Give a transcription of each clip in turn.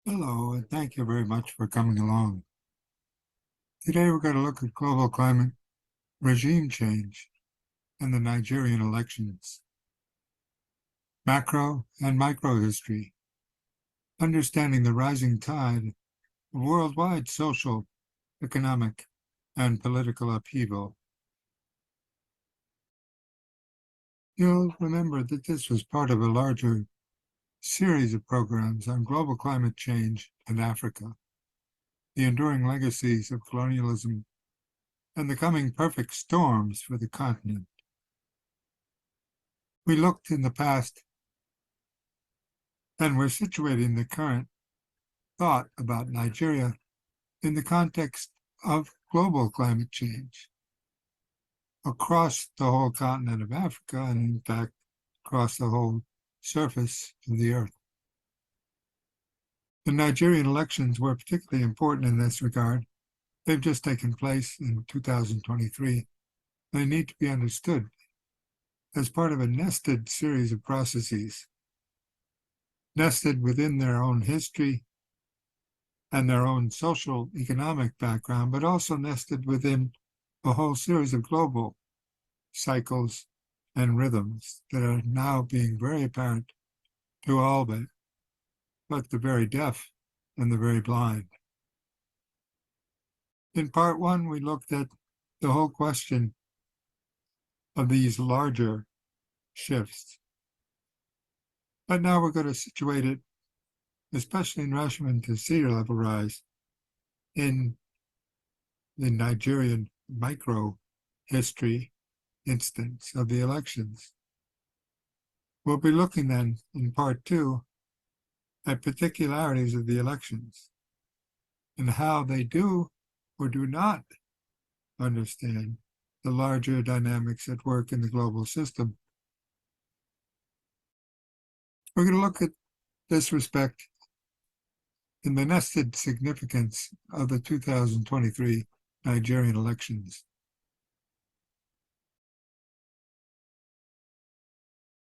Hello, and thank you very much for coming along. Today we're going to look at global climate regime change and the Nigerian elections, macro and micro history, understanding the rising tide of worldwide social, economic, and political upheaval. You'll remember that this was part of a larger series of programs on global climate change in Africa, the enduring legacies of colonialism, and the coming perfect storms for the continent. We looked in the past and we're situating the current thought about Nigeria in the context of global climate change across the whole continent of Africa and, in fact, across the whole surface of the earth. The Nigerian elections were particularly important in this regard. They've just taken place in 2023. They need to be understood as part of a nested series of processes, nested within their own history and their own social economic background, but also nested within a whole series of global cycles and rhythms that are now being very apparent to all but the very deaf and the very blind. In part one, we looked at the whole question of these larger shifts. But now we're going to situate it, especially in relation to sea level rise, in the Nigerian micro history instance of the elections. We'll be looking then in part two at particularities of the elections and how they do or do not understand the larger dynamics at work in the global system. We're going to look at this respect in the nested significance of the 2023 Nigerian elections.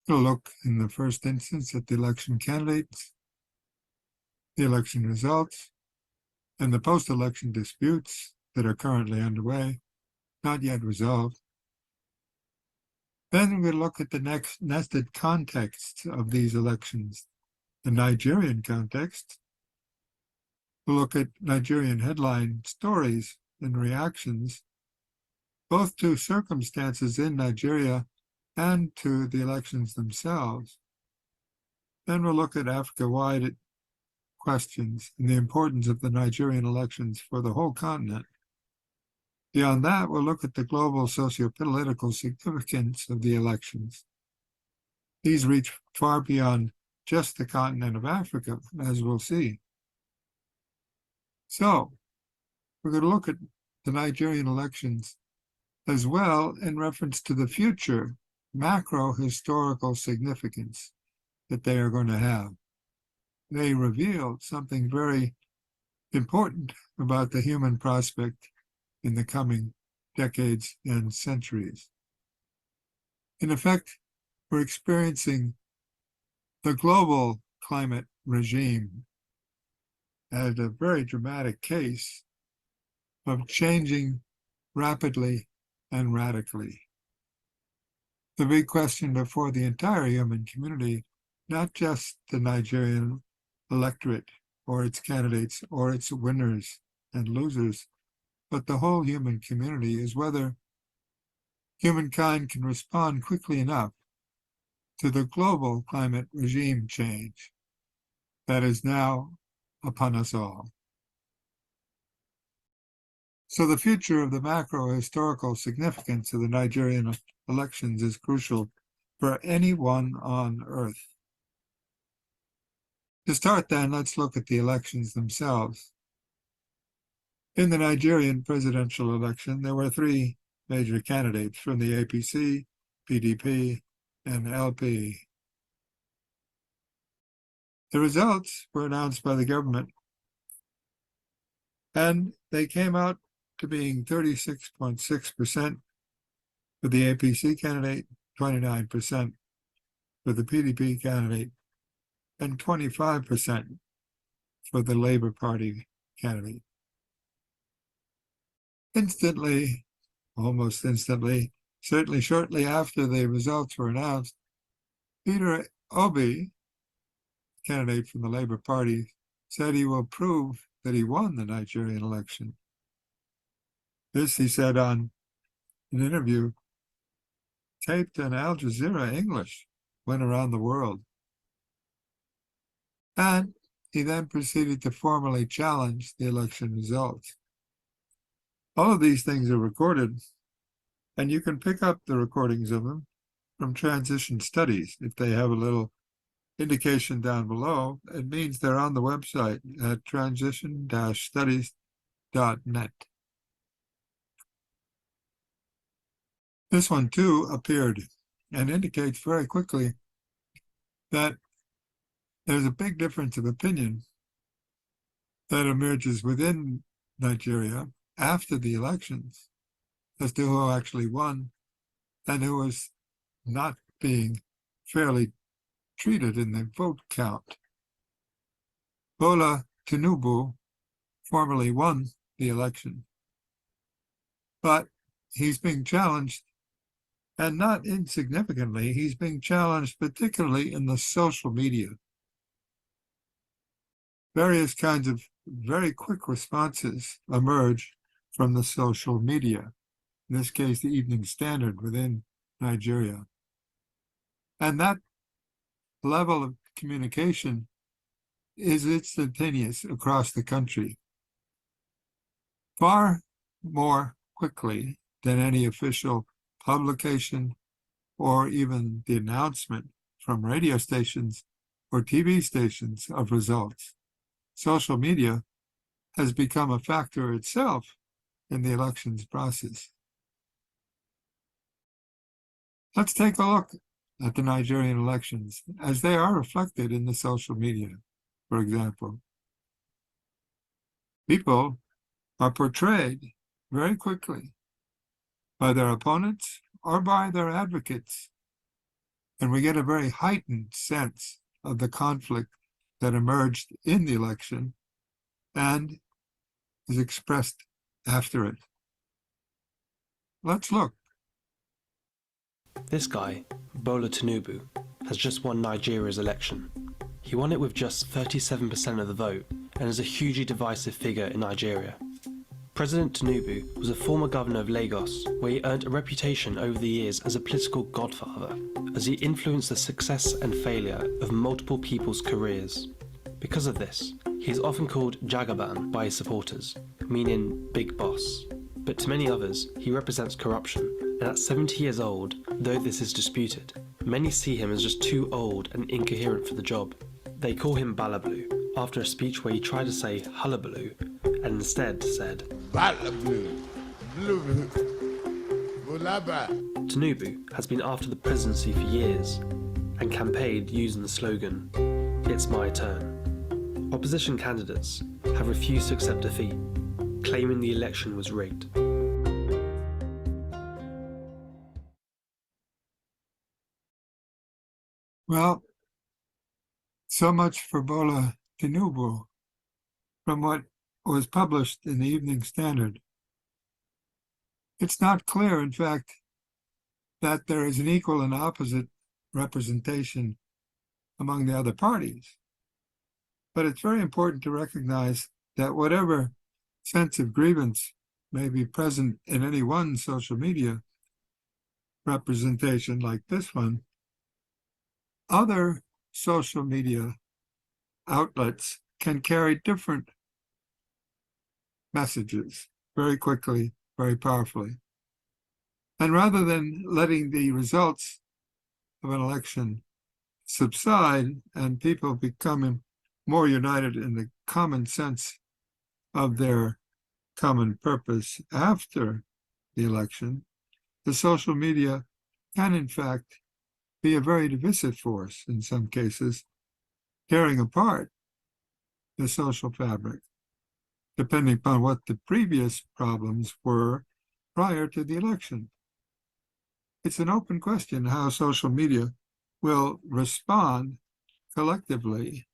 We'll look in the first instance at the election candidates, the election results, and the post-election disputes that are currently underway, not yet resolved. Then we'll look at the next nested context of these elections, the Nigerian context. We'll look at Nigerian headline stories and reactions, both to circumstances in Nigeria and to the elections themselves. Then we'll look at Africa-wide questions and the importance of the Nigerian elections for the whole continent. Beyond that, we'll look at the global socio-political significance of the elections. These reach far beyond just the continent of Africa, as we'll see. So, we're going to look at the Nigerian elections as well in reference to the future macro historical significance that they are going to have. They reveal something very important about the human prospect in the coming decades and centuries. In effect, we're experiencing the global climate regime as a very dramatic case of changing rapidly and radically. The big question before the entire human community, not just the Nigerian electorate or its candidates or its winners and losers, but the whole human community, is whether humankind can respond quickly enough to the global climate regime change that is now upon us all. So the future of the macro historical significance of the Nigerian elections is crucial for anyone on Earth. To start then, let's look at the elections themselves. In the Nigerian presidential election, there were three major candidates from the APC, PDP, and LP. The results were announced by the government, and they came out to being 36.6% for the APC candidate, 29% for the PDP candidate, and 25% for the Labour Party candidate. Instantly, almost instantly, certainly shortly after the results were announced, Peter Obi, candidate from the Labour Party, said he will prove that he won the Nigerian election. This, he said on an interview taped in Al Jazeera English, went around the world. And he then proceeded to formally challenge the election results. All of these things are recorded, and you can pick up the recordings of them from Transition Studies. If they have a little indication down below, it means they're on the website at transition-studies.net. This one, too, appeared and indicates very quickly that there's a big difference of opinion that emerges within Nigeria after the elections as to who actually won and who was not being fairly treated in the vote count. Bola Tinubu formally won the election, but he's being challenged, and not insignificantly, he's being challenged particularly in the social media. Various kinds of very quick responses emerge from the social media, in this case, the Evening Standard within Nigeria. And that level of communication is instantaneous across the country, far more quickly than any official publication or even the announcement from radio stations or TV stations of results. Social media has become a factor itself in the elections process. Let's take a look at the Nigerian elections as they are reflected in the social media. For example, people are portrayed very quickly by their opponents or by their advocates, and we get a very heightened sense of the conflict that emerged in the election and is expressed after it. Let's look. This guy, Bola Tinubu, has just won Nigeria's election. He won it with just 37% of the vote and is a hugely divisive figure in Nigeria. President Tinubu was a former governor of Lagos, where he earned a reputation over the years as a political godfather, as he influenced the success and failure of multiple people's careers. Because of this, he is often called Jagaban by his supporters, meaning big boss. But to many others, he represents corruption, and at 70 years old, though this is disputed, many see him as just too old and incoherent for the job. They call him Balablu, after a speech where he tried to say hullabaloo, and instead said Balablu. Tinubu has been after the presidency for years, and campaigned using the slogan, "It's my turn." Opposition candidates have refused to accept defeat, claiming the election was rigged. Well, so much for Bola Tinubu from what was published in the Evening Standard. It's not clear, in fact, that there is an equal and opposite representation among the other parties. But it's very important to recognize that whatever sense of grievance may be present in any one social media representation like this one, other social media outlets can carry different messages very quickly, very powerfully. And rather than letting the results of an election subside and people becoming more united in the common sense of their common purpose after the election, the social media can in fact be a very divisive force in some cases, tearing apart the social fabric, depending upon what the previous problems were prior to the election. It's an open question how social media will respond collectively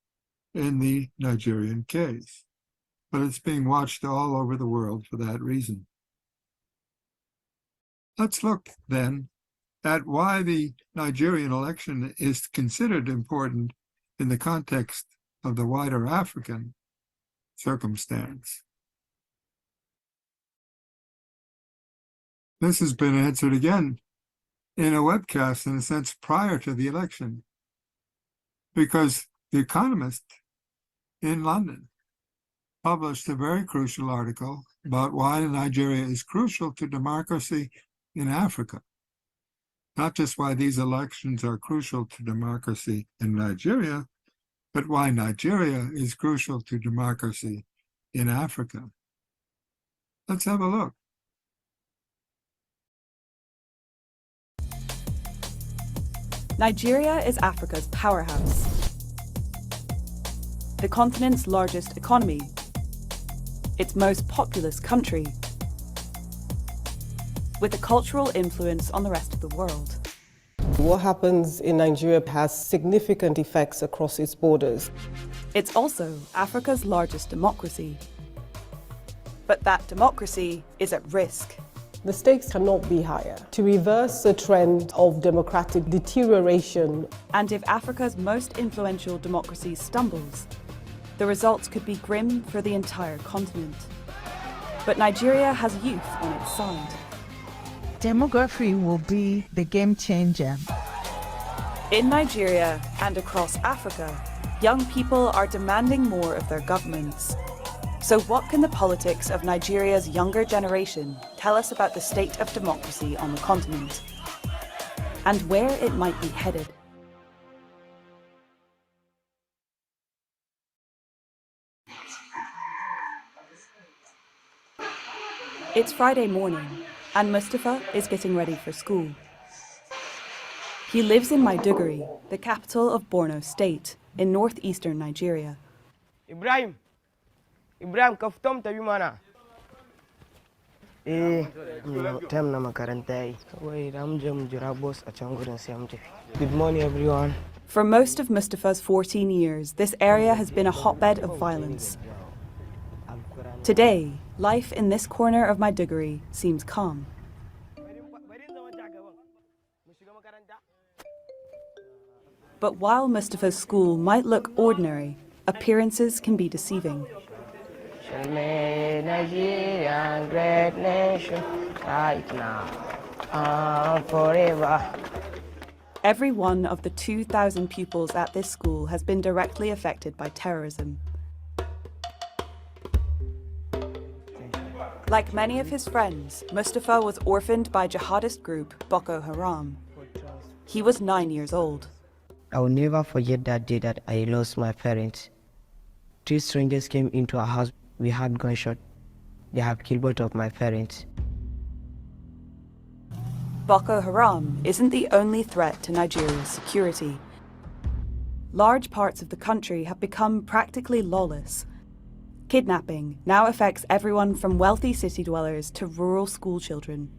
in the Nigerian case, but it's being watched all over the world for that reason. Let's look then at why the Nigerian election is considered important in the context of the wider African circumstance. This has been answered again in a webcast, in a sense, prior to the election, because The Economist in London published a very crucial article about why Nigeria is crucial to democracy in Africa. Not just why these elections are crucial to democracy in Nigeria, but why Nigeria is crucial to democracy in Africa. Let's have a look. Nigeria is Africa's powerhouse, the continent's largest economy, its most populous country, with a cultural influence on the rest of the world. What happens in Nigeria has significant effects across its borders. It's also Africa's largest democracy. But that democracy is at risk. The stakes cannot be higher. To reverse a trend of democratic deterioration, And if Africa's most influential democracy stumbles, the results could be grim for the entire continent. But Nigeria has youth on its side. Demography will be the game changer. In Nigeria and across Africa, young people are demanding more of their governments. So what can the politics of Nigeria's younger generation tell us about the state of democracy on the continent? And where it might be headed? It's Friday morning, and Mustafa is getting ready for school. He lives in Maiduguri, the capital of Borno State, in northeastern Nigeria. Ibrahim ka fito mu tafi mana. Time na makaranta yi. Kawai da mu je mu jira boss a can gudun sai mu tafi. Good morning, everyone. For most of Mustafa's 14 years, this area has been a hotbed of violence. Today, life in this corner of Maiduguri seems calm. But while Mustafa's school might look ordinary, appearances can be deceiving. Nigerian great nation right now and forever. Every one of the 2,000 pupils at this school has been directly affected by terrorism. Like many of his friends, Mustafa was orphaned by jihadist group Boko Haram. He was 9 years old. I will never forget that day that I lost my parents. Two strangers came into our house. We had gunshot. They have killed both of my parents. Boko Haram isn't the only threat to Nigeria's security. Large parts of the country have become practically lawless. Kidnapping now affects everyone from wealthy city dwellers to rural school children.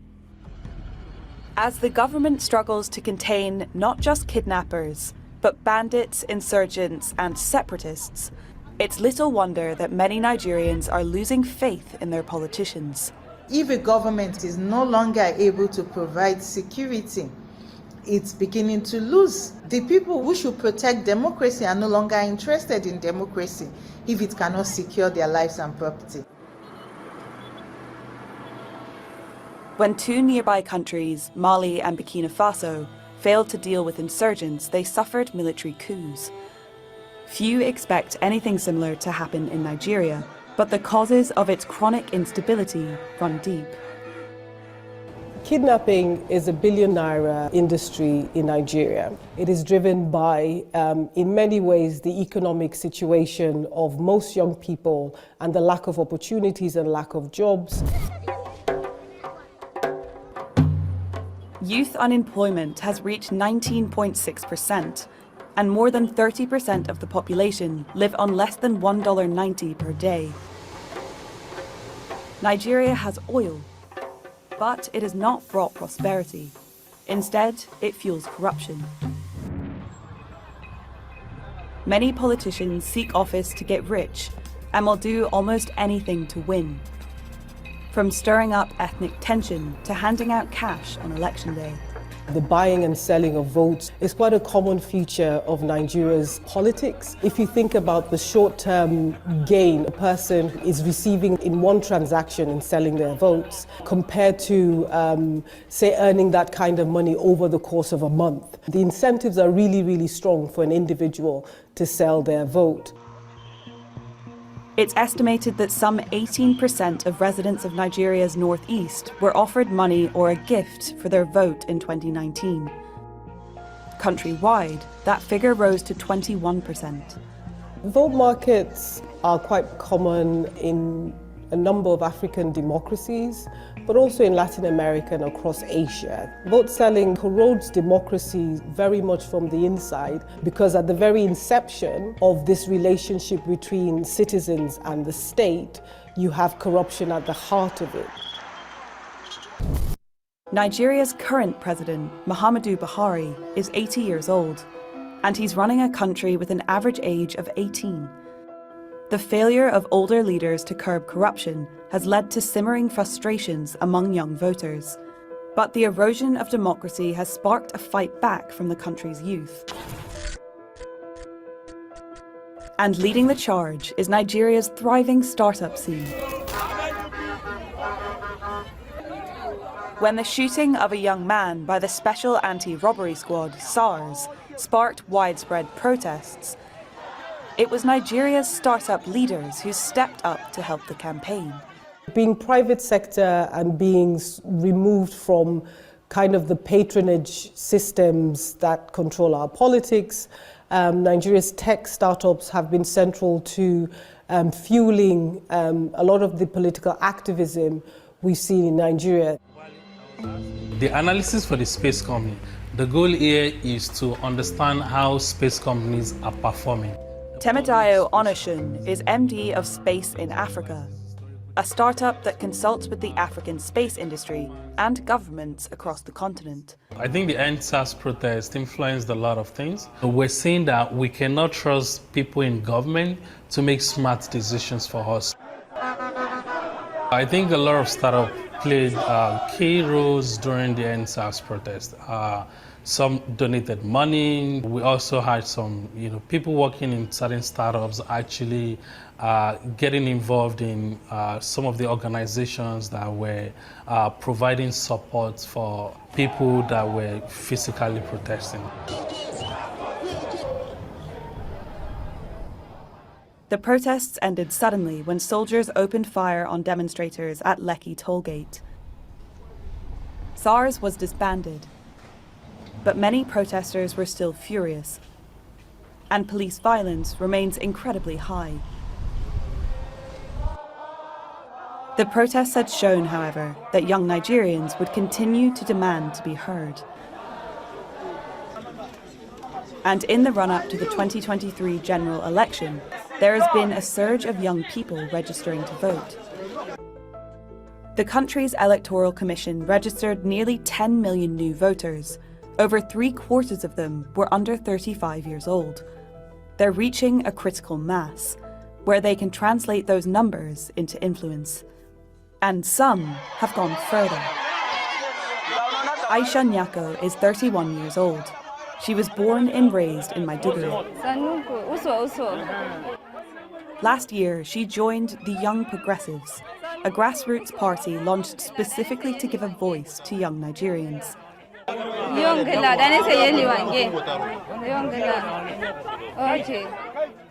As the government struggles to contain not just kidnappers, but bandits, insurgents, and separatists, it's little wonder that many Nigerians are losing faith in their politicians. If a government is no longer able to provide security, it's beginning to lose. The people who should protect democracy are no longer interested in democracy if it cannot secure their lives and property. When two nearby countries, Mali and Burkina Faso, failed to deal with insurgents, they suffered military coups. Few expect anything similar to happen in Nigeria, but the causes of its chronic instability run deep. Kidnapping is a billion-naira industry in Nigeria. It is driven by, in many ways, the economic situation of most young people and the lack of opportunities and lack of jobs. Youth unemployment has reached 19.6%, and more than 30% of the population live on less than $1.90 per day. Nigeria has oil, but it has not brought prosperity. Instead, it fuels corruption. many politicians seek office to get rich and will do almost anything to win. From stirring up ethnic tension to handing out cash on election day. The buying and selling of votes is quite a common feature of Nigeria's politics. If you think about the short-term gain a person is receiving in one transaction in selling their votes, compared to, say, earning that kind of money over the course of a month, the incentives are really, really strong for an individual to sell their vote. It's estimated that some 18% of residents of Nigeria's northeast were offered money or a gift for their vote in 2019. Countrywide, that figure rose to 21%. Vote markets are quite common in a number of African democracies, but also in Latin America and across Asia. Vote selling corrodes democracy very much from the inside, because at the very inception of this relationship between citizens and the state, you have corruption at the heart of it. Nigeria's current president, Muhammadu Buhari, is 80 years old, and he's running a country with an average age of 18. The failure of older leaders to curb corruption has led to simmering frustrations among young voters. But the erosion of democracy has sparked a fight back from the country's youth. And leading the charge is Nigeria's thriving startup scene. When the shooting of a young man by the Special Anti-Robbery Squad, SARS, sparked widespread protests, it was Nigeria's startup leaders who stepped up to help the campaign. Being private sector and being removed from kind of the patronage systems that control our politics, Nigeria's tech startups have been central to fueling a lot of the political activism we've seen in Nigeria. The analysis for the space company, the goal here is to understand how space companies are performing. Temidayo Onoshun is MD of Space in Africa, a startup that consults with the African space industry and governments across the continent. I think the NSAS protest influenced a lot of things. We're seeing that we cannot trust people in government to make smart decisions for us. I think a lot of startups played key roles during the NSAS protest. Some donated money. We also had some, people working in certain startups actually getting involved in some of the organizations that were providing support for people that were physically protesting. The protests ended suddenly when soldiers opened fire on demonstrators at Lekki tollgate. SARS was disbanded, but many protesters were still furious, and police violence remains incredibly high. The protests had shown, however, that young Nigerians would continue to demand to be heard. And in the run-up to the 2023 general election, there has been a surge of young people registering to vote. The country's Electoral Commission registered nearly 10 million new voters. Over 3/4 of them were under 35 years old. They're reaching a critical mass, where they can translate those numbers into influence. And some have gone further. Aisha Nyako is 31 years old. She was born and raised in Maiduguri. Last year, she joined the Young Progressives, a grassroots party launched specifically to give a voice to young Nigerians.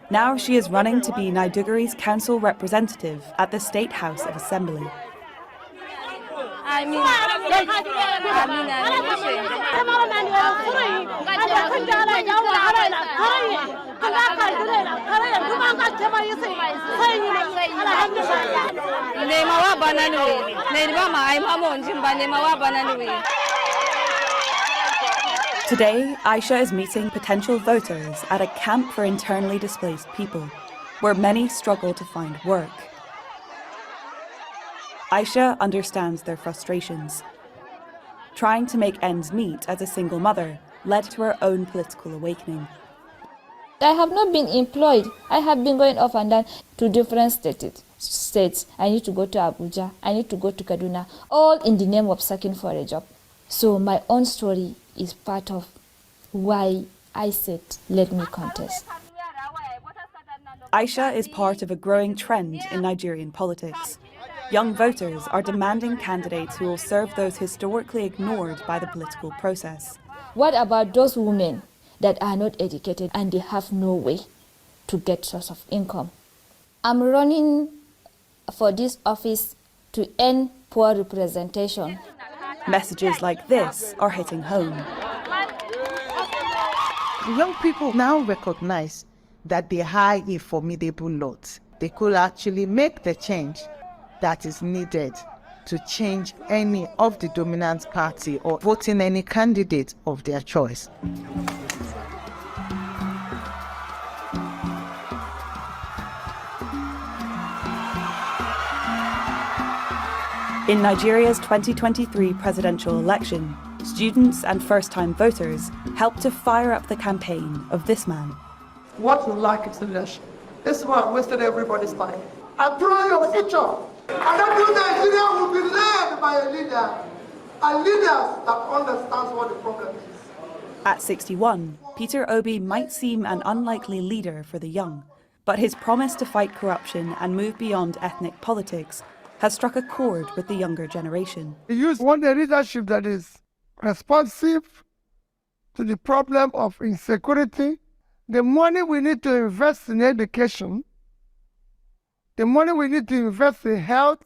Now she is running to be Maiduguri's council representative at the State House of Assembly. Today, Aisha is meeting potential voters at a camp for internally displaced people, where many struggle to find work. Aisha understands their frustrations. Trying to make ends meet as a single mother led to her own political awakening. I have not been employed. I have been going off and down to different states. I need to go to Abuja. I need to go to Kaduna, all in the name of seeking for a job. So my own story is part of why I said, let me contest. Aisha is part of a growing trend in Nigerian politics. Young voters are demanding candidates who will serve those historically ignored by the political process. What about those women that are not educated and they have no way to get source of income? I'm running for this office to end poor representation. Messages like this are hitting home. Young people now recognize that they are a formidable lot. They could actually make the change that is needed to change any of the dominant party or vote in any candidate of their choice. In Nigeria's 2023 presidential election, students and first-time voters helped to fire up the campaign of this man. What you lack is leadership. This one wasted everybody's time. I pray your future. And that new Nigeria will be led by a leader that understands what the problem is. At 61, Peter Obi might seem an unlikely leader for the young, but his promise to fight corruption and move beyond ethnic politics has struck a chord with the younger generation. You want a leadership that is responsive to the problem of insecurity. The money we need to invest in education, the money we need to invest in health,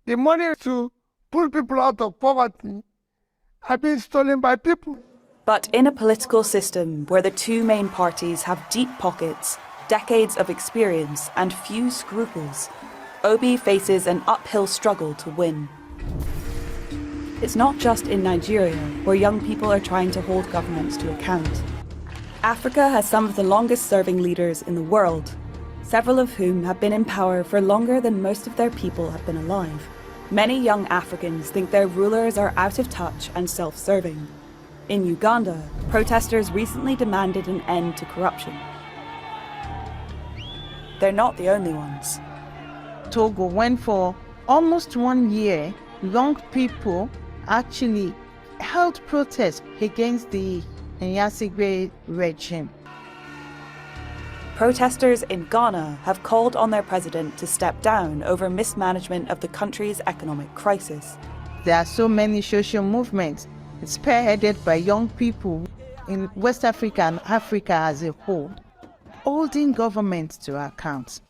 the money to pull people out of poverty are being stolen by people. But in a political system where the two main parties have deep pockets, decades of experience, and few scruples, Obi faces an uphill struggle to win. It's not just in Nigeria where young people are trying to hold governments to account. Africa has some of the longest-serving leaders in the world, several of whom have been in power for longer than most of their people have been alive. Many young Africans think their rulers are out of touch and self-serving. In Uganda, protesters recently demanded an end to corruption. They're not the only ones. Togo went for almost 1 year. Young people actually held protests against the Nyasigwe regime. Protesters in Ghana have called on their president to step down over mismanagement of the country's economic crisis. There are so many social movements spearheaded by young people in West Africa and Africa as a whole, holding governments to account.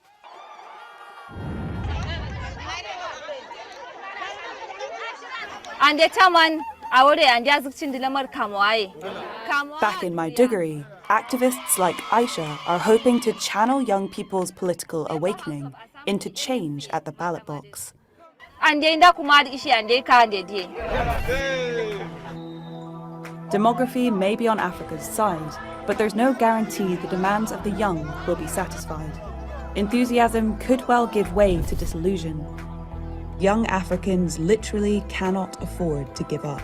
Back in Maiduguri, activists like Aisha are hoping to channel young people's political awakening into change at the ballot box. Demography may be on Africa's side, but there's no guarantee the demands of the young will be satisfied. Enthusiasm could well give way to disillusion. Young Africans literally cannot afford to give up.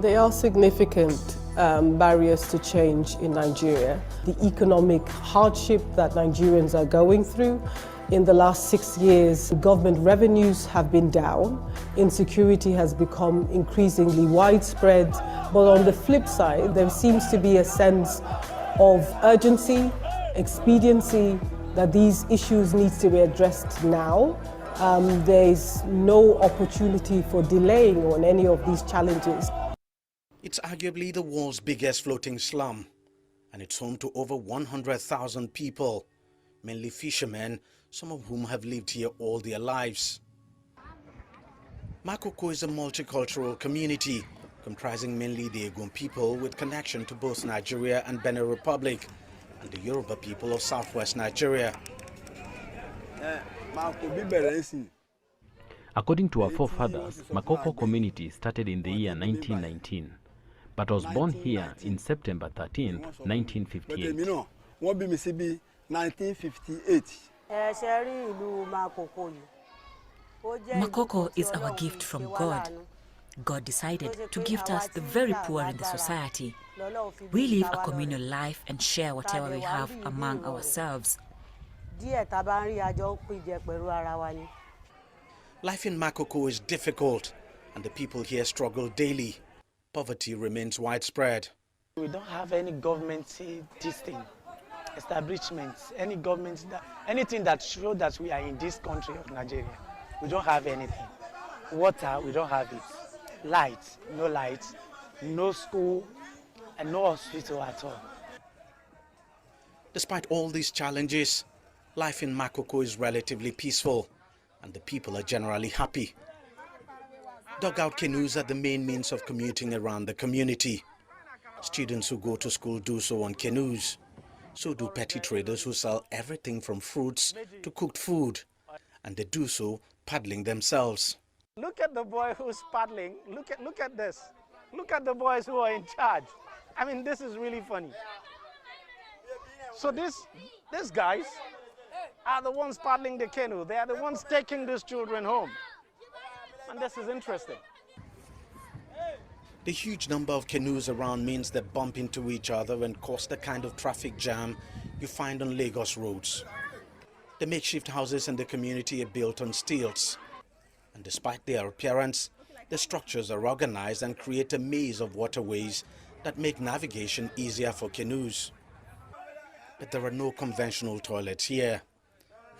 There are significant barriers to change in Nigeria. The economic hardship that Nigerians are going through. In the last 6 years, government revenues have been down. Insecurity has become increasingly widespread. But on the flip side, there seems to be a sense of urgency, expediency, that these issues need to be addressed now. There is no opportunity for delaying on any of these challenges. It's arguably the world's biggest floating slum, and it's home to over 100,000 people, mainly fishermen, some of whom have lived here all their lives. Makoko is a multicultural community comprising mainly the Egun people with connection to both Nigeria and Benin Republic and the Yoruba people of southwest Nigeria. According to our forefathers, Makoko community started in the year 1919, but was born here in September 13, 1958. Makoko is our gift from God. God decided to gift us the very poor in the society. We live a communal life and share whatever we have among ourselves. Life in Makoko is difficult, and the people here struggle daily. Poverty remains widespread. We don't have any government establishments, any government, anything that shows that we are in this country of Nigeria. We don't have anything. Water, we don't have it. Light, no school, and no hospital at all. Despite all these challenges, life in Makoko is relatively peaceful, and the people are generally happy. Dugout canoes are the main means of commuting around the community. Students who go to school do so on canoes. So do petty traders who sell everything from fruits to cooked food, and they do so paddling themselves. Look at the boy who's paddling. Look at this. Look at the boys who are in charge. I mean, this is really funny. So these guys are the ones paddling the canoe. They are the ones taking these children home. And this is interesting. The huge number of canoes around means they bump into each other and cause the kind of traffic jam you find on Lagos roads. The makeshift houses in the community are built on stilts, and despite their appearance, the structures are organized and create a maze of waterways that make navigation easier for canoes. But there are no conventional toilets here.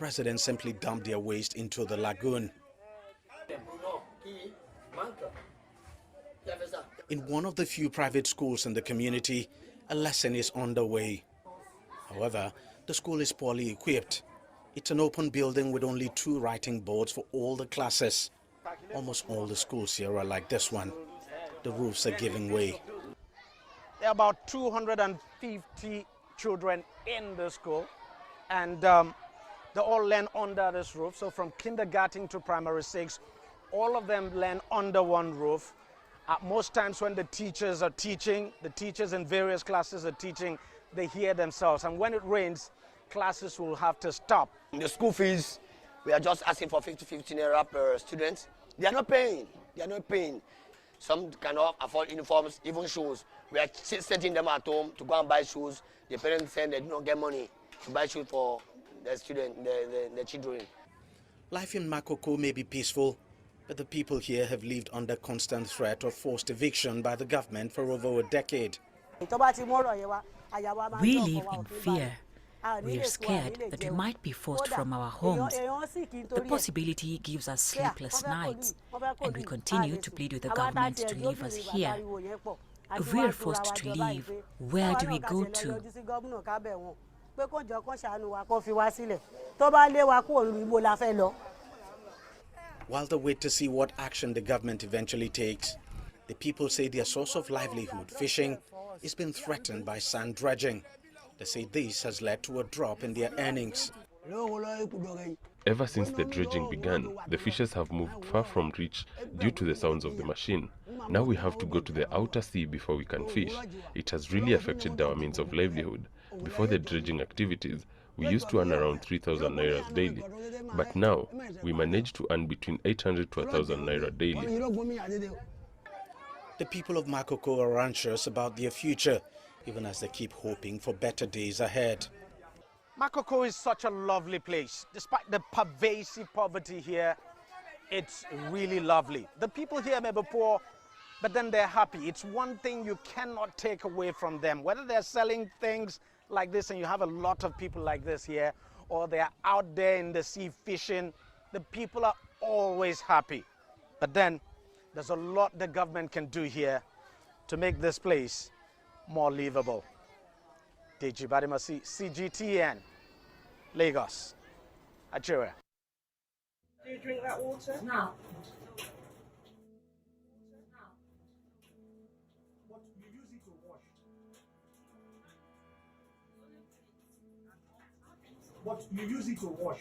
Residents simply dump their waste into the lagoon. In one of the few private schools in the community, a lesson is underway. However, the school is poorly equipped. It's an open building with only 2 writing boards for all the classes. Almost all the schools here are like this one. The roofs are giving way. There are about 250 children in the school, and they all learn under this roof. So from kindergarten to primary 6, all of them learn under one roof. Most times when the teachers are teaching, the teachers in various classes are teaching, they hear themselves. And when it rains, classes will have to stop. The school fees, we are just asking for 50 naira per student. They are not paying. Some cannot afford uniforms, even shoes. We are sending them at home to go and buy shoes. The parents say they do not get money to buy shoes for the children. Life in Makoko may be peaceful, but the people here have lived under constant threat of forced eviction by the government for over a decade. We live in fear. We are scared that we might be forced from our homes. The possibility gives us sleepless nights, and we continue to plead with the government to leave us here. If we are forced to leave, where do we go to? While they wait to see what action the government eventually takes, the people say their source of livelihood, fishing, is being threatened by sand dredging. They say this has led to a drop in their earnings. Ever since the dredging began, the fishers have moved far from reach due to the sounds of the machine. Now we have to go to the outer sea before we can fish. It has really affected our means of livelihood. Before the dredging activities, we used to earn around 3,000 naira daily, but now we manage to earn between 800 to 1,000 naira daily. The people of Makoko are anxious about their future, even as they keep hoping for better days ahead. Makoko is such a lovely place. Despite the pervasive poverty here, it's really lovely. The people here may be poor, but then they're happy. It's one thing you cannot take away from them. Whether they're selling things like this, and you have a lot of people like this here, or they're out there in the sea fishing, the people are always happy. But then there's a lot the government can do here to make this place more livable. Deji Badimasi, CGTN, Lagos, Nigeria. Do you drink that water? No. What you use it to wash? What you use it to wash?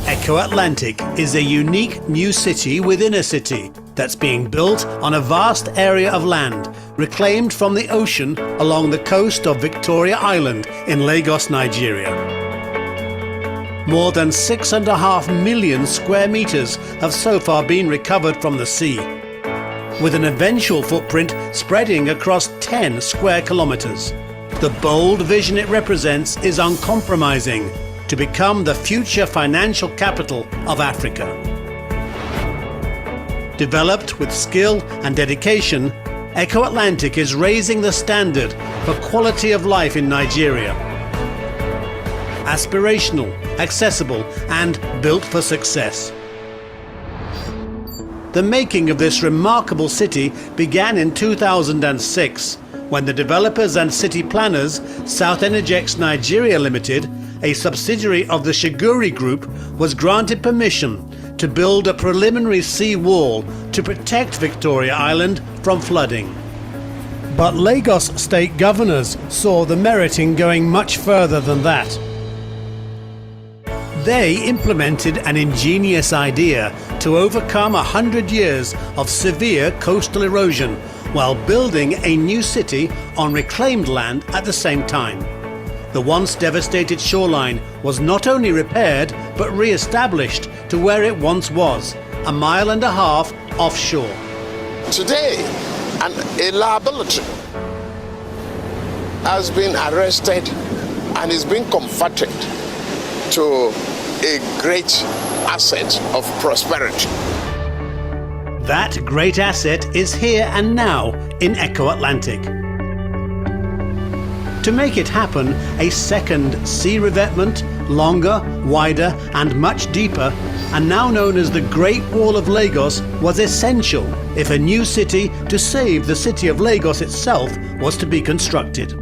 Eco-Atlantic is a unique new city within a city that's being built on a vast area of land reclaimed from the ocean along the coast of Victoria Island in Lagos, Nigeria. More than 6.5 million square meters have so far been recovered from the sea, with an eventual footprint spreading across 10 square kilometers. The bold vision it represents is uncompromising: to become the future financial capital of Africa. Developed with skill and dedication, Eco-Atlantic is raising the standard for quality of life in Nigeria. Aspirational, accessible, and built for success. The making of this remarkable city began in 2006, when the developers and city planners, South Energex Nigeria Limited, a subsidiary of the Shiguri Group, was granted permission to build a preliminary sea wall to protect Victoria Island from flooding. But Lagos state governors saw the merit in going much further than that. They implemented an ingenious idea to overcome 100 years of severe coastal erosion while building a new city on reclaimed land at the same time. The once devastated shoreline was not only repaired but re-established to where it once was, 1.5 miles offshore. Today, a liability has been arrested and is being converted to a great asset of prosperity. That great asset is here and now in Eco-Atlantic. To make it happen, a second sea revetment, longer, wider, and much deeper, and now known as the Great Wall of Lagos, was essential if a new city to save the city of Lagos itself was to be constructed.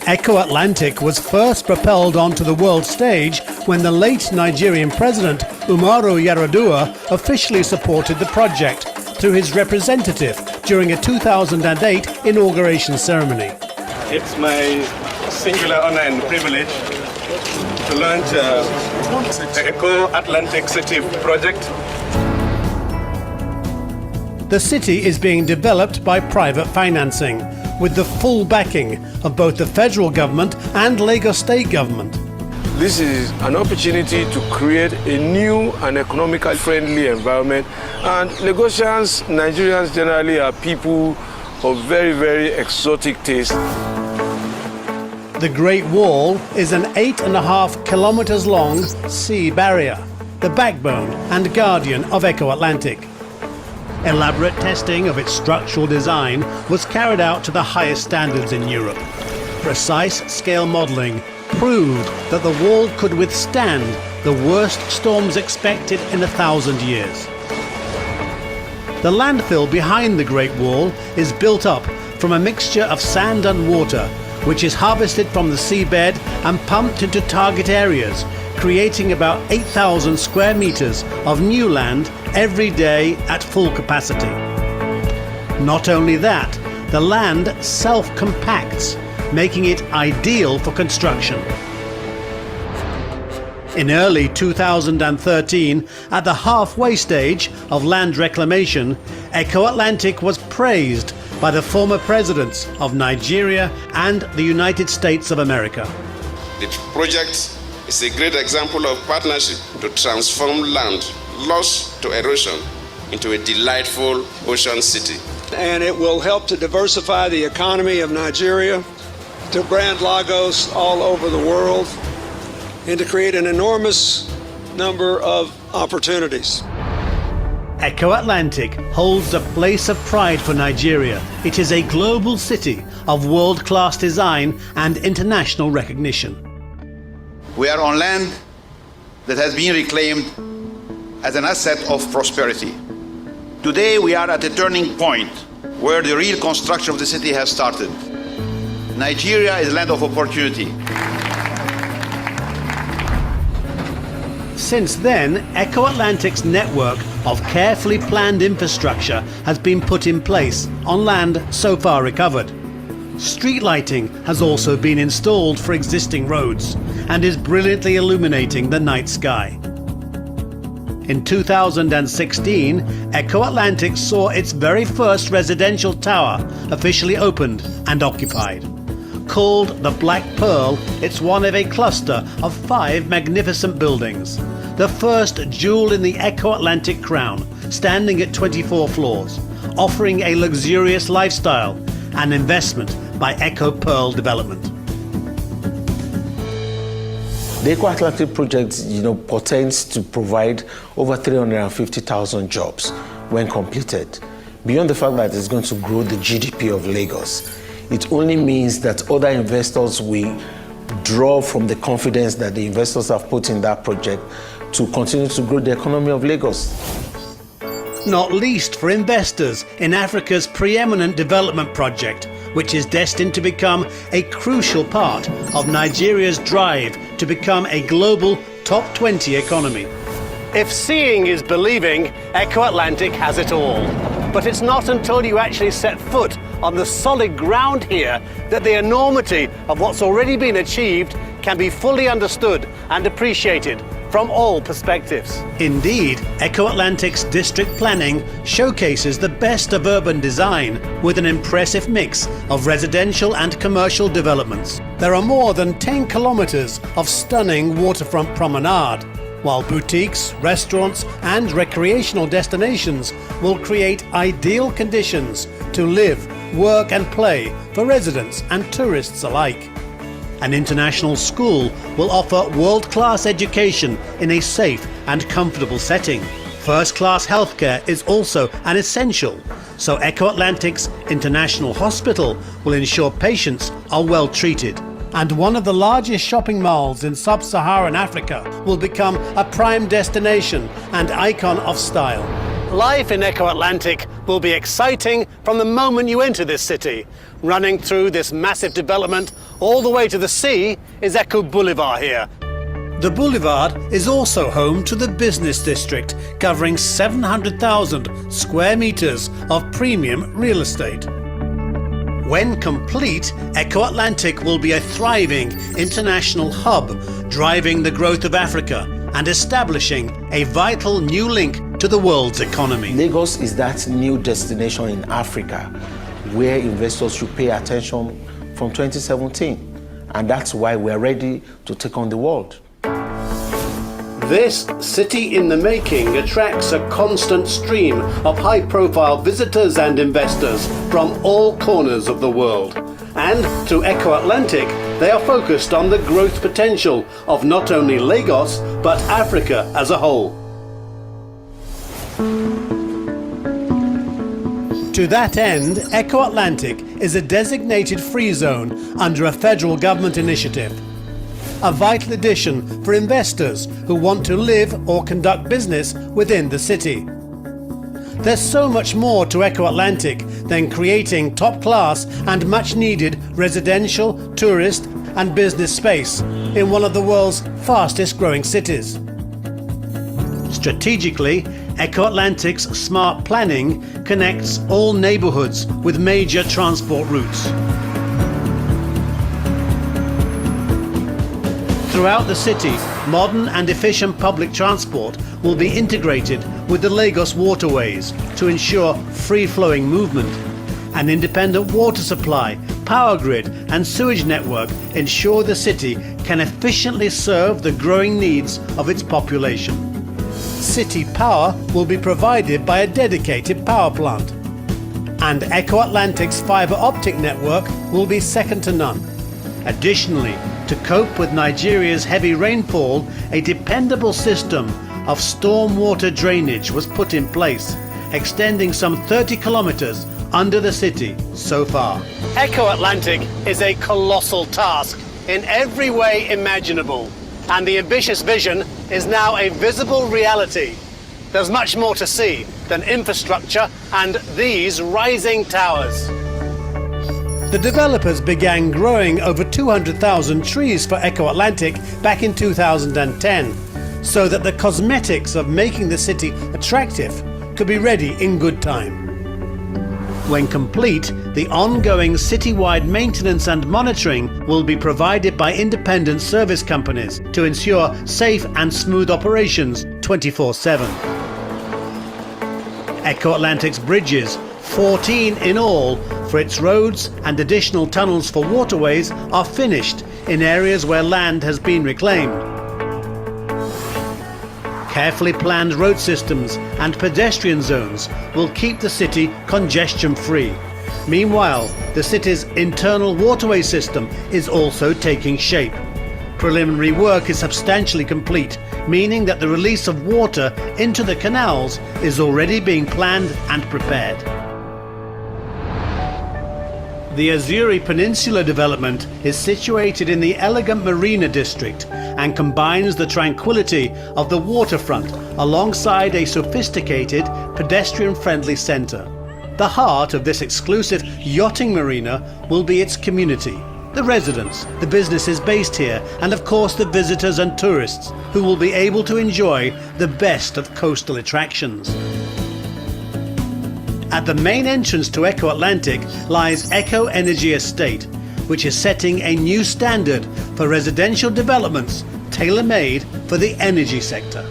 Eco-Atlantic was first propelled onto the world stage when the late Nigerian president Umaru Yar'Adua officially supported the project through his representative during a 2008 inauguration ceremony. It's my singular honor and privilege to launch the Eco-Atlantic City project. The city is being developed by private financing, with the full backing of both the federal government and Lagos state government. This is an opportunity to create a new and economically friendly environment, and Lagosians, Nigerians generally are people of very, very exotic taste. The Great Wall is an 8.5 kilometers long sea barrier, the backbone and guardian of Eco-Atlantic. Elaborate testing of its structural design was carried out to the highest standards in Europe. Precise scale modelling proved that the wall could withstand the worst storms expected in 1,000 years. The landfill behind the Great Wall is built up from a mixture of sand and water, which is harvested from the seabed and pumped into target areas, creating about 8,000 square meters of new land every day at full capacity. Not only that, the land self-compacts, making it ideal for construction. In early 2013, at the halfway stage of land reclamation, Eco-Atlantic was praised by the former presidents of Nigeria and the United States of America. The project is a great example of partnership to transform land lost to erosion into a delightful ocean city. And it will help to diversify the economy of Nigeria, to brand Lagos all over the world, and to create an enormous number of opportunities. Echo Atlantic holds a place of pride for Nigeria. It is a global city of world-class design and international recognition. We are on land that has been reclaimed as an asset of prosperity. Today we are at a turning point where the real construction of the city has started. Nigeria is a land of opportunity. Since then, Echo Atlantic's network of carefully planned infrastructure has been put in place on land so far recovered. Street lighting has also been installed for existing roads and is brilliantly illuminating the night sky. In 2016, Echo Atlantic saw its very first residential tower officially opened and occupied. Called the Black Pearl, it's one of a cluster of 5 magnificent buildings. The first jewel in the Echo Atlantic crown, standing at 24 floors, offering a luxurious lifestyle, an investment by Echo Pearl Development. The Echo Atlantic project, portends to provide over 350,000 jobs when completed. Beyond the fact that it's going to grow the GDP of Lagos, it only means that other investors will draw from the confidence that the investors have put in that project to continue to grow the economy of Lagos. Not least for investors in Africa's preeminent development project, which is destined to become a crucial part of Nigeria's drive to become a global top 20 economy. If seeing is believing, Echo Atlantic has it all. But it's not until you actually set foot on the solid ground here that the enormity of what's already been achieved can be fully understood and appreciated from all perspectives. Indeed, Echo Atlantic's district planning showcases the best of urban design with an impressive mix of residential and commercial developments. There are more than 10 kilometers of stunning waterfront promenade, while boutiques, restaurants and recreational destinations will create ideal conditions to live, work and play for residents and tourists alike. An international school will offer world-class education in a safe and comfortable setting. First-class healthcare is also an essential, so Echo Atlantic's International Hospital will ensure patients are well treated. And one of the largest shopping malls in sub-Saharan Africa will become a prime destination and icon of style. Life in Echo Atlantic will be exciting from the moment you enter this city. Running through this massive development all the way to the sea is Echo Boulevard here. The boulevard is also home to the business district, covering 700,000 square meters of premium real estate. When complete, Echo Atlantic will be a thriving international hub, driving the growth of Africa and establishing a vital new link to the world's economy. Lagos is that new destination in Africa where investors should pay attention from 2017. And that's why we're ready to take on the world. This city in the making attracts a constant stream of high-profile visitors and investors from all corners of the world. And to Echo Atlantic, they are focused on the growth potential of not only Lagos, but Africa as a whole. To that end, Echo Atlantic is a designated free zone under a federal government initiative. A vital addition for investors who want to live or conduct business within the city. There's so much more to Echo Atlantic than creating top-class and much-needed residential, tourist and business space in one of the world's fastest-growing cities. Strategically, Echo Atlantic's smart planning connects all neighbourhoods with major transport routes. Throughout the city, modern and efficient public transport will be integrated with the Lagos waterways to ensure free-flowing movement. An independent water supply, power grid and sewage network ensure the city can efficiently serve the growing needs of its population. City power will be provided by a dedicated power plant. And Eco Atlantic's fibre optic network will be second to none. Additionally, to cope with Nigeria's heavy rainfall, a dependable system of stormwater drainage was put in place, extending some 30 kilometres under the city so far. Eco Atlantic is a colossal task in every way imaginable, and the ambitious vision is now a visible reality. There's much more to see than infrastructure and these rising towers. The developers began growing over 200,000 trees for Eco Atlantic back in 2010, so that the cosmetics of making the city attractive could be ready in good time. When complete, the ongoing citywide maintenance and monitoring will be provided by independent service companies to ensure safe and smooth operations 24/7. Eco Atlantic's bridges, 14 in all, for its roads and additional tunnels for waterways are finished in areas where land has been reclaimed. Carefully planned road systems and pedestrian zones will keep the city congestion-free. Meanwhile, the city's internal waterway system is also taking shape. Preliminary work is substantially complete, meaning that the release of water into the canals is already being planned and prepared. The Azuri Peninsula development is situated in the elegant Marina district and combines the tranquility of the waterfront alongside a sophisticated, pedestrian-friendly centre. The heart of this exclusive yachting marina will be its community, the residents, the businesses based here, and of course the visitors and tourists who will be able to enjoy the best of coastal attractions. At the main entrance to Eco Atlantic lies Eco Energy Estate, which is setting a new standard for residential developments tailor-made for the energy sector.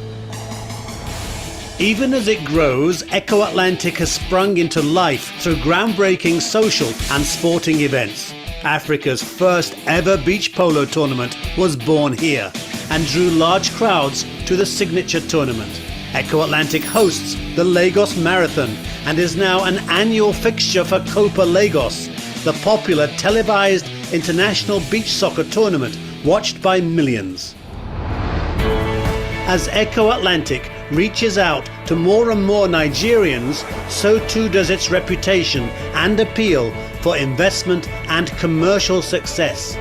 Even as it grows, Eco Atlantic has sprung into life through groundbreaking social and sporting events. Africa's first ever beach polo tournament was born here and drew large crowds to the signature tournament. Eco Atlantic hosts the Lagos Marathon and is now an annual fixture for Copa Lagos, the popular televised international beach soccer tournament watched by millions. As Eco Atlantic reaches out to more and more Nigerians, so too does its reputation and appeal for investment and commercial success.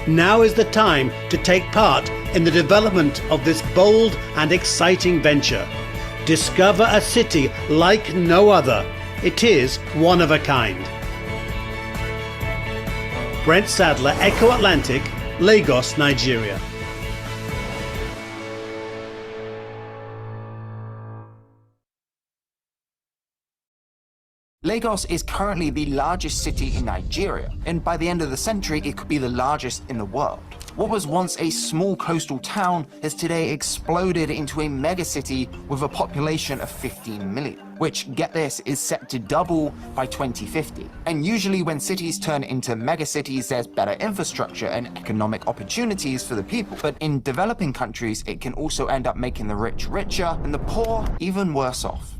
Now is the time to take part in the development of this bold and exciting venture. Discover a city like no other. It is one of a kind. Brent Sadler, Eco Atlantic, Lagos, Nigeria. Lagos is currently the largest city in Nigeria, and by the end of the century, it could be the largest in the world. What was once a small coastal town has today exploded into a megacity with a population of 15 million, which, get this, is set to double by 2050. And usually when cities turn into megacities, there's better infrastructure and economic opportunities for the people. But in developing countries, it can also end up making the rich richer and the poor even worse off.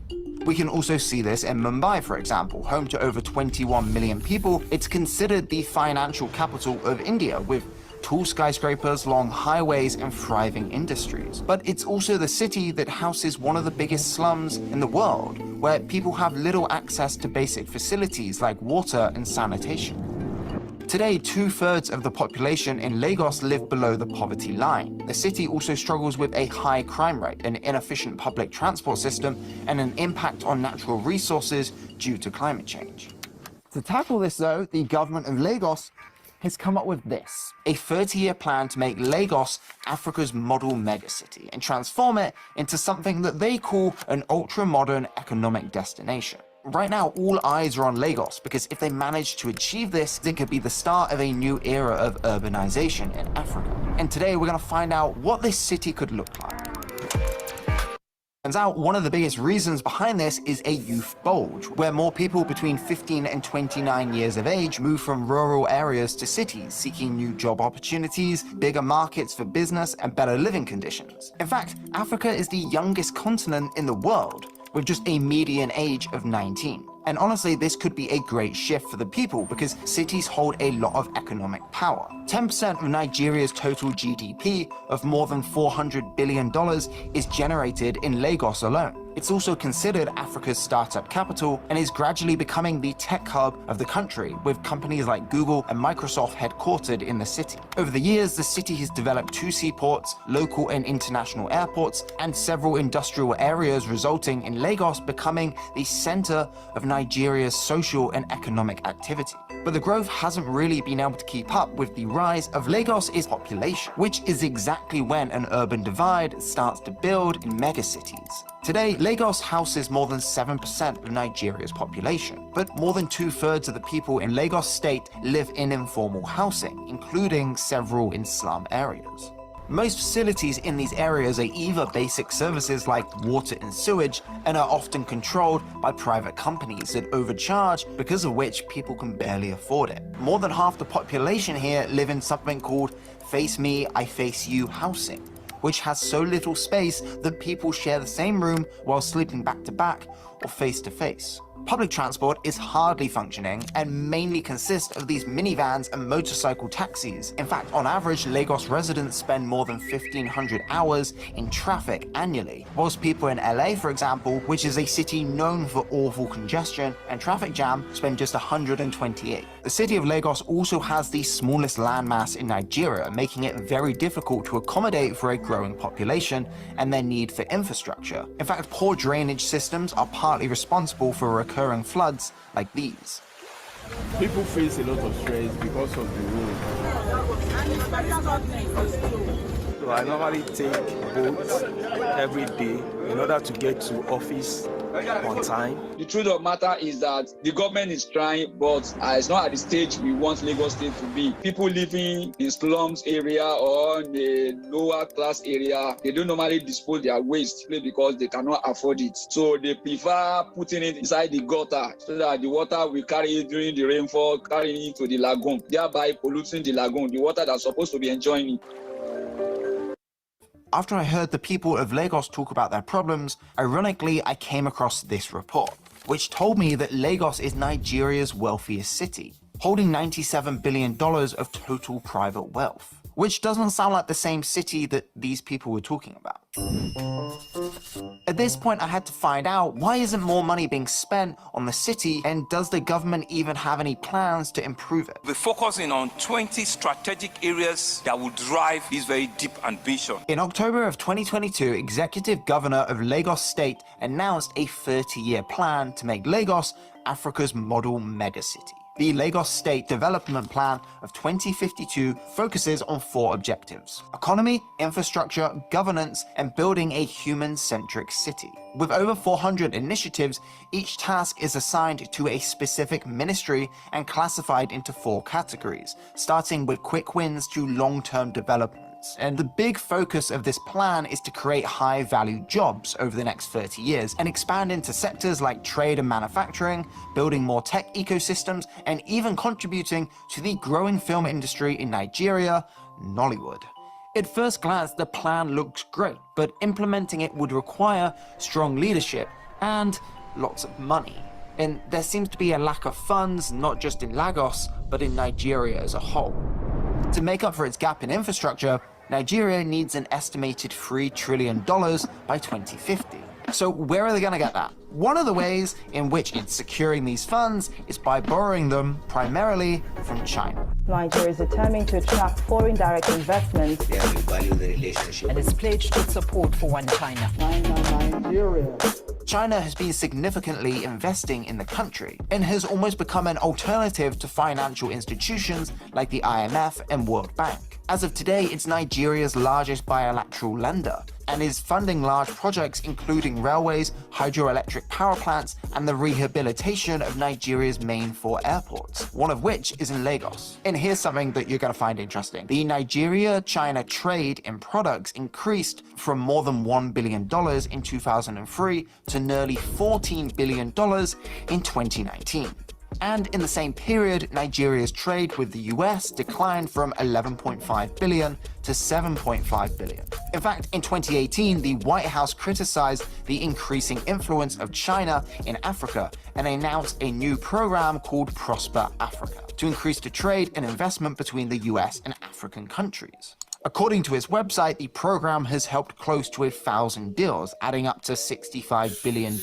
We can also see this in Mumbai, for example. Home to over 21 million people, it's considered the financial capital of India, with tall skyscrapers, long highways, and thriving industries. But it's also the city that houses one of the biggest slums in the world, where people have little access to basic facilities like water and sanitation. Today, 2/3 of the population in Lagos live below the poverty line. The city also struggles with a high crime rate, an inefficient public transport system, and an impact on natural resources due to climate change. To tackle this, though, the government of Lagos has come up with this: a 30-year plan to make Lagos Africa's model megacity and transform it into something that they call an ultra-modern economic destination. Right now, all eyes are on Lagos because if they manage to achieve this, it could be the start of a new era of urbanization in Africa. And today we're going to find out what this city could look like. Turns out one of the biggest reasons behind this is a youth bulge, where more people between 15 and 29 years of age move from rural areas to cities, seeking new job opportunities, bigger markets for business, and better living conditions. In fact, Africa is the youngest continent in the world, with just a median age of 19. And honestly, this could be a great shift for the people because cities hold a lot of economic power. 10% of Nigeria's total GDP of more than $400 billion is generated in Lagos alone. It's also considered Africa's startup capital and is gradually becoming the tech hub of the country, with companies like Google and Microsoft headquartered in the city. Over the years, the city has developed 2 seaports, local and international airports, and several industrial areas, resulting in Lagos becoming the center of Nigeria's social and economic activity. But the growth hasn't really been able to keep up with the rise of Lagos's population, which is exactly when an urban divide starts to build in megacities. Today, Lagos houses more than 7% of Nigeria's population, but more than 2/3 of the people in Lagos state live in informal housing, including several in slum areas. Most facilities in these areas are either basic services like water and sewage and are often controlled by private companies that overcharge, because of which people can barely afford it. More than half the population here live in something called Face Me, I Face You housing, which has so little space that people share the same room while sleeping back to back or face to face. Public transport is hardly functioning and mainly consists of these minivans and motorcycle taxis. In fact, on average, Lagos residents spend more than 1,500 hours in traffic annually, whilst people in LA, for example, which is a city known for awful congestion and traffic jam, spend just 128. The city of Lagos also has the smallest landmass in Nigeria, making it very difficult to accommodate for a growing population and their need for infrastructure. In fact, poor drainage systems are partly responsible for recurring floods like these. People face a lot of stress because of the road. So I normally take boats every day in order to get to office on time. The truth of the matter is that the government is trying, but it's not at the stage we want Lagos State to be. People living in slums area or in the lower class area, they don't normally dispose their waste because they cannot afford it. So they prefer putting it inside the gutter so that the water will carry it during the rainfall, carrying it to the lagoon, thereby polluting the lagoon, the water that's supposed to be enjoying it. After I heard the people of Lagos talk about their problems, ironically, I came across this report, which told me that Lagos is Nigeria's wealthiest city, holding $97 billion of total private wealth, which doesn't sound like the same city that these people were talking about. At this point, I had to find out, why isn't more money being spent on the city, and does the government even have any plans to improve it? We're focusing on 20 strategic areas that will drive this very deep ambition. In October of 2022, Executive Governor of Lagos State announced a 30-year plan to make Lagos Africa's model megacity. The Lagos State Development Plan of 2052 focuses on 4 objectives: economy, infrastructure, governance, and building a human-centric city. With over 400 initiatives, each task is assigned to a specific ministry and classified into 4 categories, starting with quick wins to long-term development. And the big focus of this plan is to create high-value jobs over the next 30 years and expand into sectors like trade and manufacturing, building more tech ecosystems, and even contributing to the growing film industry in Nigeria, Nollywood. At first glance, the plan looked great, but implementing it would require strong leadership and lots of money. And there seems to be a lack of funds, not just in Lagos, but in Nigeria as a whole. To make up for its gap in infrastructure, Nigeria needs an estimated $3 trillion by 2050. So where are they going to get that? One of the ways in which it's securing these funds is by borrowing them primarily from China. Nigeria is determined to attract foreign direct investments. We value the relationship. And is pledged its support for One China. Nigeria. China has been significantly investing in the country and has almost become an alternative to financial institutions like the IMF and World Bank. As of today, it's Nigeria's largest bilateral lender and is funding large projects including railways, hydroelectric power plants, and the rehabilitation of Nigeria's main 4 airports, one of which is in Lagos. And here's something that you're going to find interesting. The Nigeria-China trade in products increased from more than $1 billion in 2003 to nearly $14 billion in 2019. And in the same period, Nigeria's trade with the US declined from $11.5 billion to $7.5 billion. In fact, in 2018, the White House criticized the increasing influence of China in Africa and announced a new program called Prosper Africa to increase the trade and investment between the US and African countries. According to its website, the program has helped close to 1,000 deals, adding up to $65 billion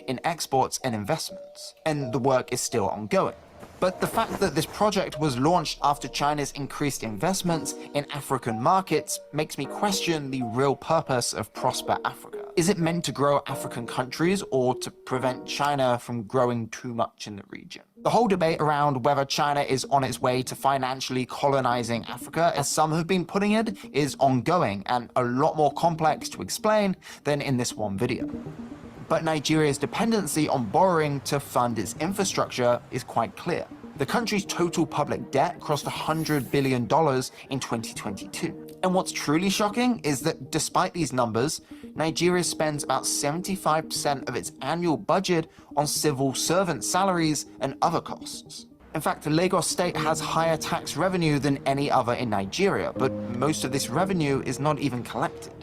in exports and investments. And the work is still ongoing. But the fact that this project was launched after China's increased investments in African markets makes me question the real purpose of Prosper Africa. Is it meant to grow African countries or to prevent China from growing too much in the region? The whole debate around whether China is on its way to financially colonizing Africa, as some have been putting it, is ongoing and a lot more complex to explain than in this one video. But Nigeria's dependency on borrowing to fund its infrastructure is quite clear. The country's total public debt crossed $100 billion in 2022. And what's truly shocking is that despite these numbers, Nigeria spends about 75% of its annual budget on civil servant salaries and other costs. In fact, the Lagos state has higher tax revenue than any other in Nigeria, but most of this revenue is not even collected.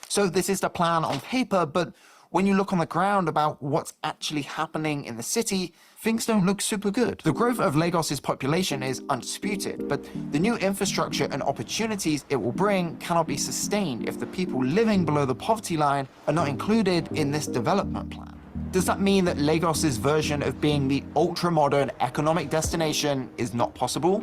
So this is the plan on paper, but when you look on the ground about what's actually happening in the city, things don't look super good. The growth of Lagos's population is undisputed, but the new infrastructure and opportunities it will bring cannot be sustained if the people living below the poverty line are not included in this development plan. Does that mean that Lagos's version of being the ultra-modern economic destination is not possible?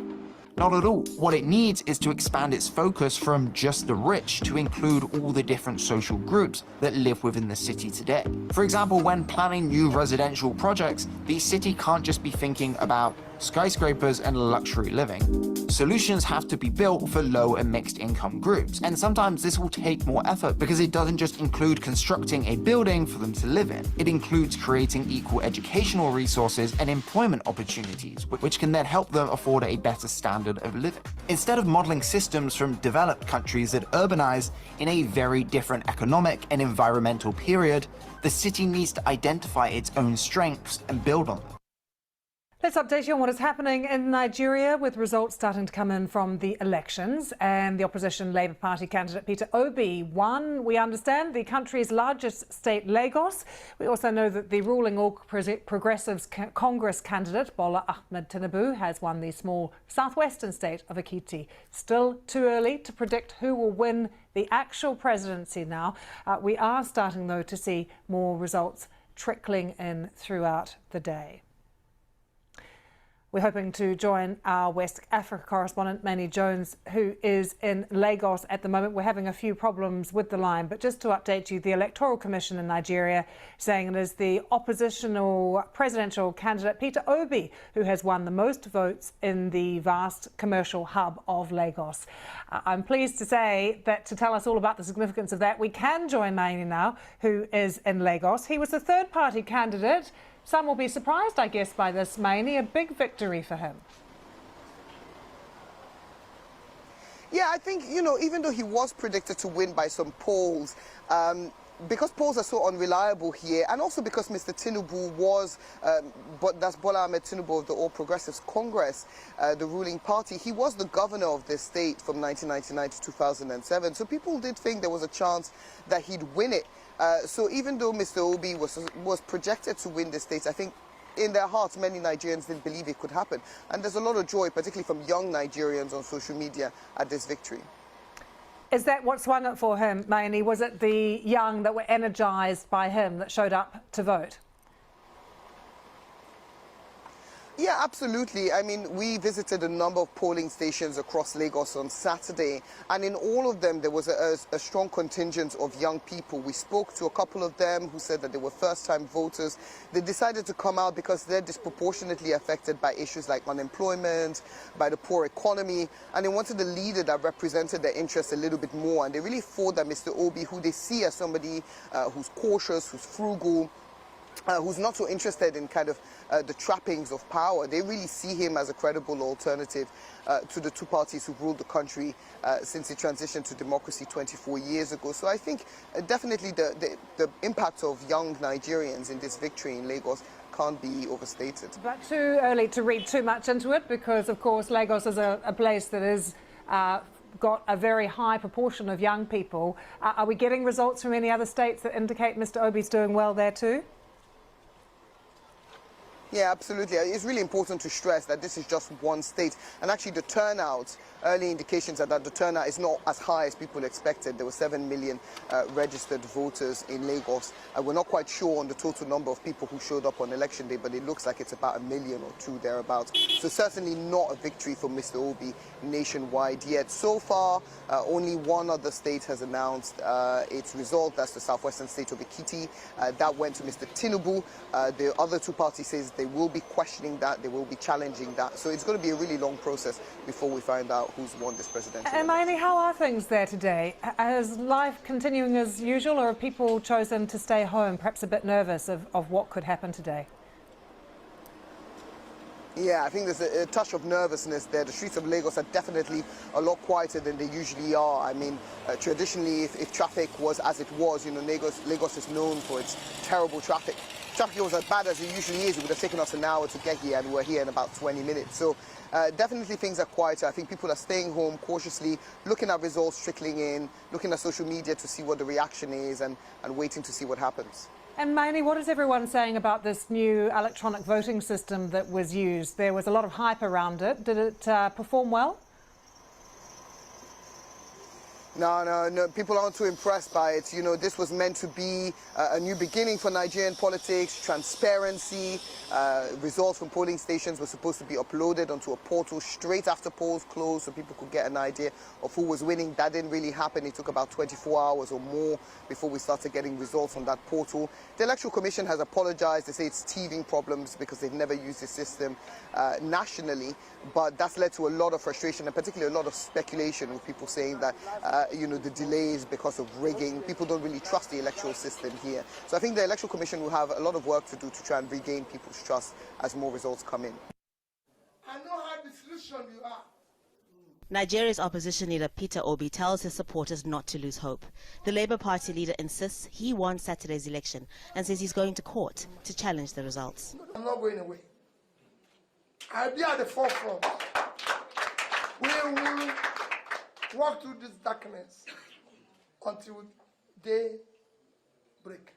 Not at all. What it needs is to expand its focus from just the rich to include all the different social groups that live within the city today. For example, when planning new residential projects, the city can't just be thinking about skyscrapers and luxury living. Solutions have to be built for low and mixed income groups, and sometimes this will take more effort because it doesn't just include constructing a building for them to live in. It includes creating equal educational resources and employment opportunities, which can then help them afford a better standard of living. Instead of modeling systems from developed countries that urbanize in a very different economic and environmental period, the city needs to identify its own strengths and build on them. Let's update you on what is happening in Nigeria, with results starting to come in from the elections. And the opposition Labour Party candidate Peter Obi won, we understand, the country's largest state, Lagos. We also know that the ruling All Progressives Congress candidate Bola Ahmed Tinubu has won the small southwestern state of Ekiti. Still too early to predict who will win the actual presidency now. We are starting, though, to see more results trickling in throughout the day. We're hoping to join our West Africa correspondent, Manny Jones, who is in Lagos at the moment. We're having a few problems with the line, but just to update you, the Electoral Commission in Nigeria saying it is the oppositional presidential candidate Peter Obi who has won the most votes in the vast commercial hub of Lagos. I'm pleased to say that to tell us all about the significance of that, we can join Manny now, who is in Lagos. He was the third-party candidate. Some will be surprised, I guess, by this, Manny. A big victory for him. Yeah, I think, even though he was predicted to win by some polls, because polls are so unreliable here, and also because Mr. Tinubu was, that's Bola Ahmed Tinubu of the All Progressives Congress, the ruling party, he was the governor of this state from 1999 to 2007. So people did think there was a chance that he'd win it. So even though Mr. Obi was projected to win the state, I think in their hearts many Nigerians didn't believe it could happen. And there's a lot of joy, particularly from young Nigerians on social media, at this victory. Is that what swung it for him, Manny? Was it the young that were energised by him that showed up to vote? Yeah, absolutely. I mean, we visited a number of polling stations across Lagos on Saturday, and in all of them there was a strong contingent of young people. We spoke to a couple of them who said that they were first-time voters. They decided to come out because they're disproportionately affected by issues like unemployment, by the poor economy, and they wanted a leader that represented their interests a little bit more. And they really thought that Mr. Obi, who they see as somebody who's cautious, who's frugal, who's not so interested in kind of the trappings of power. They really see him as a credible alternative to the two parties who've ruled the country since it transitioned to democracy 24 years ago. So I think definitely the impact of young Nigerians in this victory in Lagos can't be overstated. But too early to read too much into it because, of course, Lagos is a place that is got a very high proportion of young people. Are we getting results from any other states that indicate Mr. Obi's doing well there too? Yeah, absolutely. It's really important to stress that this is just one state. And actually the turnout, early indications are that the turnout is not as high as people expected. There were 7 million registered voters in Lagos. We're not quite sure on the total number of people who showed up on election day, but it looks like it's about 1 million or 2 thereabouts. So certainly not a victory for Mr. Obi nationwide yet. So far, only one other state has announced its result. That's the southwestern state of Ekiti. That went to Mr. Tinubu. The other two parties says they will be questioning that, they will be challenging that. So it's going to be a really long process before we find out who's won this presidential election. Hermione, how are things there today? Is life continuing as usual, or have people chosen to stay home, perhaps a bit nervous of what could happen today? Yeah, I think there's a touch of nervousness there. The streets of Lagos are definitely a lot quieter than they usually are. I mean, traditionally, if traffic was as it was, you know, Lagos is known for its terrible traffic. If traffic was as bad as it usually is, it would have taken us an hour to get here, and we're here in about 20 minutes. So definitely things are quieter. I think people are staying home cautiously, looking at results trickling in, looking at social media to see what the reaction is, and waiting to see what happens. And Maini, what is everyone saying about this new electronic voting system that was used? There was a lot of hype around it. Did it perform well? No, people aren't too impressed by it. You know, this was meant to be a new beginning for Nigerian politics, transparency. Results from polling stations were supposed to be uploaded onto a portal straight after polls closed so people could get an idea of who was winning. That didn't really happen. It took about 24 hours or more before we started getting results on that portal. The Electoral Commission has apologized. They say it's teething problems because they've never used the system nationally. But that's led to a lot of frustration and particularly a lot of speculation with people saying that you know, the delays because of rigging. People don't really trust the electoral system here. So I think the Electoral Commission will have a lot of work to do to try and regain people's trust as more results come in. I know how disillusioned you are. Nigeria's opposition leader Peter Obi tells his supporters not to lose hope. The Labour Party leader insists he won Saturday's election and says he's going to court to challenge the results. I'm not going away. I'll be at the forefront. We will walk through this darkness until day break.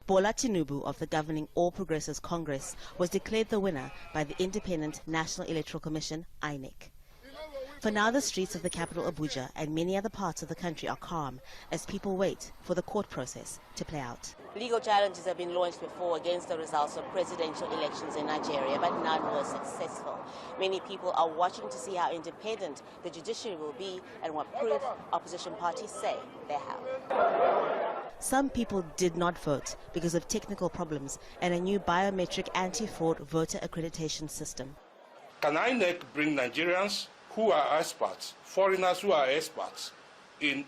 Bola Tinubu of the governing All Progressives Congress was declared the winner by the Independent National Electoral Commission, INEC. For now, the streets of the capital Abuja and many other parts of the country are calm as people wait for the court process to play out. Legal challenges have been launched before against the results of presidential elections in Nigeria, but none were successful. Many people are watching to see how independent the judiciary will be and what proof opposition parties say they have. Some people did not vote because of technical problems and a new biometric anti-fraud voter accreditation system. Can INEC bring Nigerians who are experts, foreigners who are experts in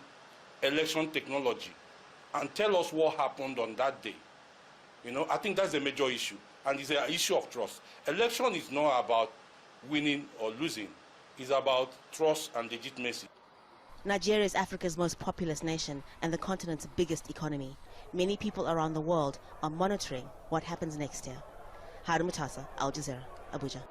election technology, and tell us what happened on that day? You know, I think that's a major issue, and it's an issue of trust. Election is not about winning or losing. It's about trust and legitimacy. Nigeria is Africa's most populous nation and the continent's biggest economy. Many people around the world are monitoring what happens next year. Harun Mutasa, Al Jazeera, Abuja.